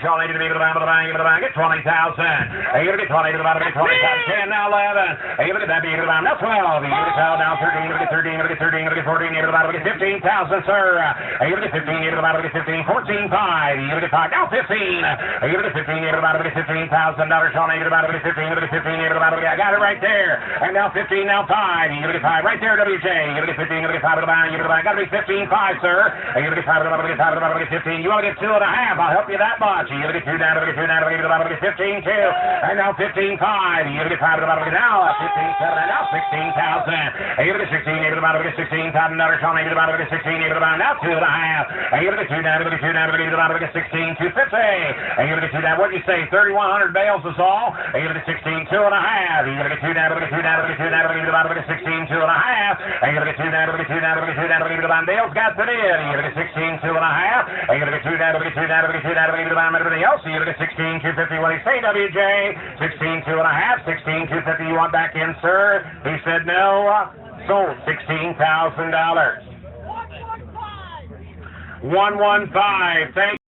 Sean, 80 to be to the bottom of the bank, get 20,000. You get 20 to the bottom, get 20,000. 10, now 11. You look at that, be to the bottom, now 12. You get 12, now 13, you get 13, you get 13, you get 14, you get to the bottom, get 15,000, sir. You get 15, you get to the bottom, get 15, 14, 5. You get 5, now 15. You get 15, you get to the bottom, get $15,000. Sean, 80 to the bottom, get 15, you get 15, you get to the bottom, I got it right there. And now 15, now 5. You get 5 right there, WJ. You get 15, you get 5 to the bottom, you get to the bottom. Got to be 15.5, sir. You get 5 to the bottom, get 5 to the bottom, get 15. You want to get 2.5. I'll help you that much. You get 2 down, get 2 down, get to the bottom, get 15, 2. And now 15.5. You get 5 to the bottom, get now 15.7, and now 16,000. You get 16, you get to the bottom, get 16,000. Sean, 80 to the bottom, get 16, you get to the bottom, now 2.5. You get 2 down, get 2 down, get to the bottom, get 16, 250. You get 2 down, what did you say? 3,100 bales is all. You get 16, 2.5. You get 2 down, get 2 down, get 2 down, get to the bottom, get 16, 2.5. You get 2 down, get 2 down, get 2 down, get to the bottom. Dale's got it in. You get 16, 2.5. You get 2 down, get 2 down, get 2 down, get to the bottom. Everything else, you get 16, 250. What do you say, WJ? 16, 2.5, 16, 250. You want back in, sir? He said no. Sold $16,000. 115. Thank you.